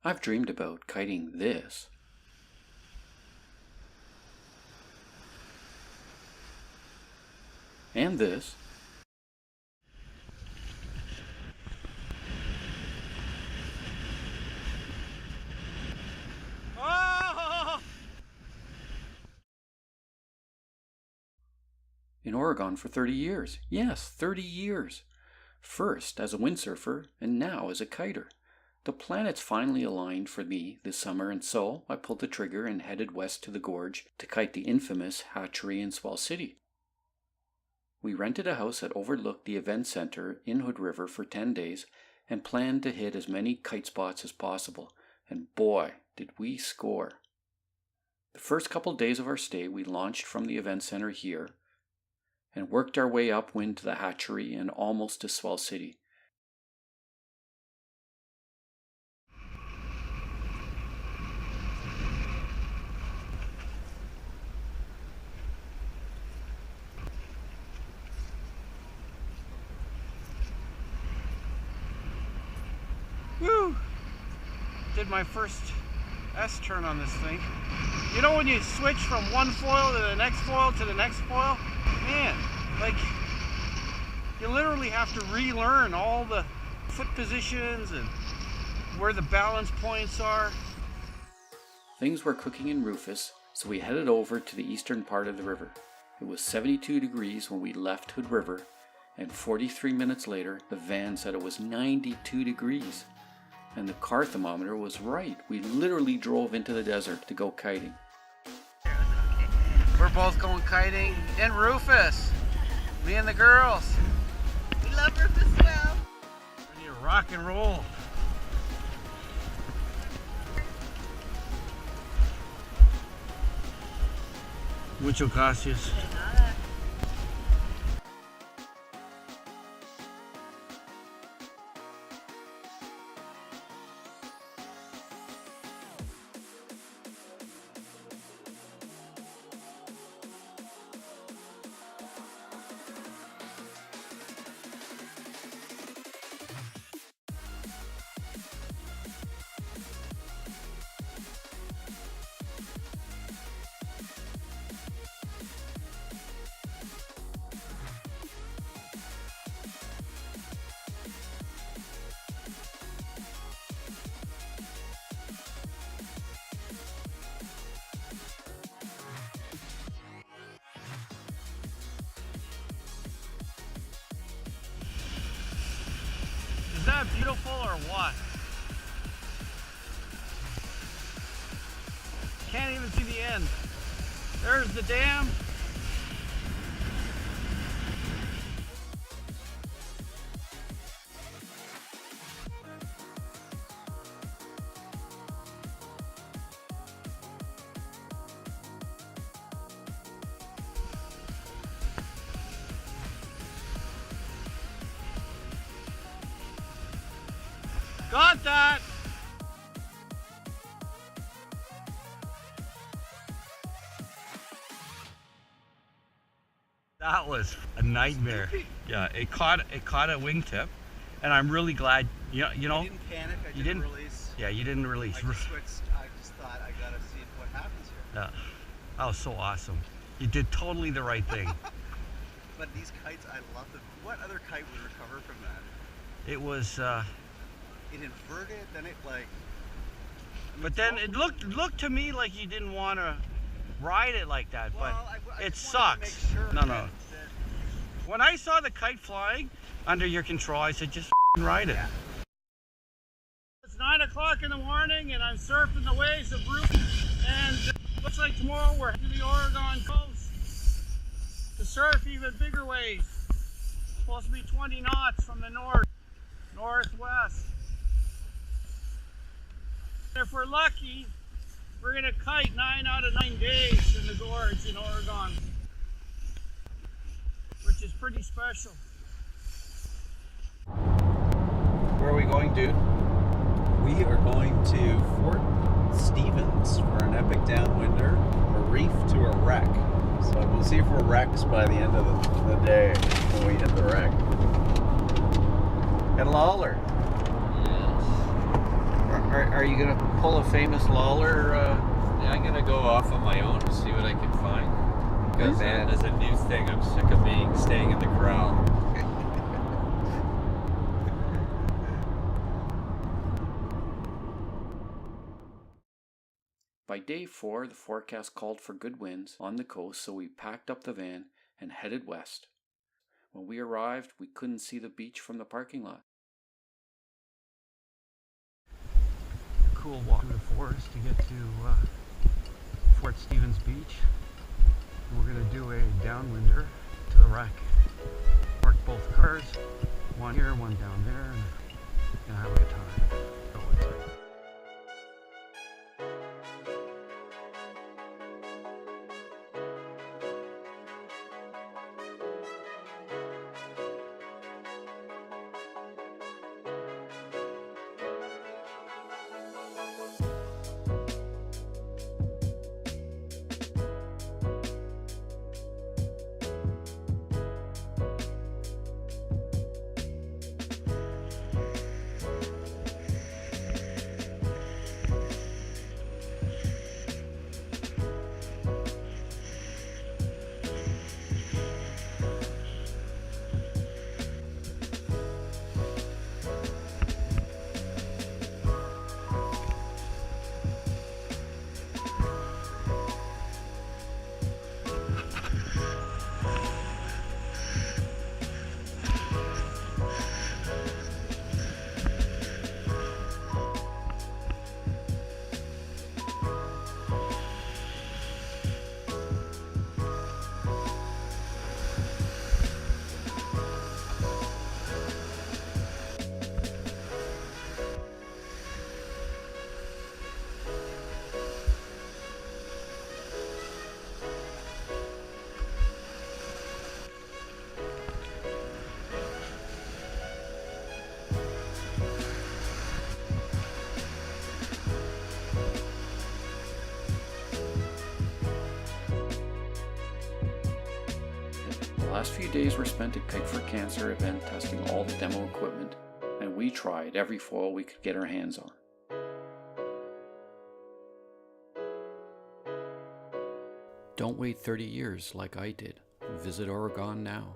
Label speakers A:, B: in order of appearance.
A: I've dreamed about kiting this. And this.
B: Oh!
A: In Oregon for 30 years. Yes, 30 years. First as a windsurfer, and now as a kiter. The planets finally aligned for me this summer, and so I pulled the trigger and headed west to the Gorge to kite the infamous hatchery in Swell City. We rented a house that overlooked the event center in Hood River for 10 days and planned to hit as many kite spots as possible, and boy, did we score. The first couple days of our stay, we launched from the event center here and worked our way upwind to the hatchery and almost to Swell City.
B: Woo! Did my first S-turn on this thing. You know when you switch from one foil to the next foil to the next foil? Man, like, you literally have to relearn all the foot positions and where the balance points are.
A: Things were cooking in Rufus, so we headed over to the eastern part of the river. It was 72 degrees when we left Hood River, and 43 minutes later, the van said it was 92 degrees. And the car thermometer was right. We literally drove into the desert to go kiting.
B: We're both going kiting in Rufus. Me and the girls.
C: We love Rufus well.
B: We need to rock and roll. Mucho gracias. Is that beautiful or what? Can't even see the end. There's the dam. Got that! That was a nightmare. Yeah, it caught a wingtip, and I'm really glad. You know.
D: I didn't panic. I didn't release.
B: Yeah, you didn't release.
D: I just switched. I just thought I gotta see what happens here.
B: Yeah, that was so awesome. You did totally the right thing.
D: But these kites, I love them. What other kite would recover from that?
B: It was.
D: It inverted, then it like. I mean,
B: But then it looked to me like you didn't want to ride it like that.
D: Well,
B: but
D: I
B: it
D: just wanted to
B: sucks.
D: make sure
B: No. When I saw the kite flying under your control, I said, just ride it.
D: Yeah.
B: It's 9 o'clock in the morning, and I'm surfing the waves of Rufus. And looks like tomorrow we're heading to the Oregon coast to surf even bigger waves. Supposed to be 20 knots from the northwest. If we're lucky, we're gonna kite 9 out of 9 days in the Gorge in Oregon, which is pretty special.
D: Where are we going, dude?
E: We are going to Fort Stevens for an epic downwinder, a reef to a wreck. So we'll see if we're wrecked by the end of the day when we hit the wreck. lollar.
F: Yes.
E: Are you gonna pull a famous lollar?
F: Yeah, I'm gonna go off on my own to see what I can find. Because
E: Man.
F: as a new thing, I'm sick of staying in the crowd.
A: By day 4, the forecast called for good winds on the coast, so we packed up the van and headed west. When we arrived, we couldn't see the beach from the parking lot.
B: Cool walk through the forest to get to Fort Stevens Beach. And we're going to do a downwinder to the wreck. Park both cars, one here, one down there, and have a good time. So it's
A: The last few days were spent at Kite for Cancer event testing all the demo equipment, and we tried every foil we could get our hands on. Don't wait 30 years like I did. Visit Oregon now.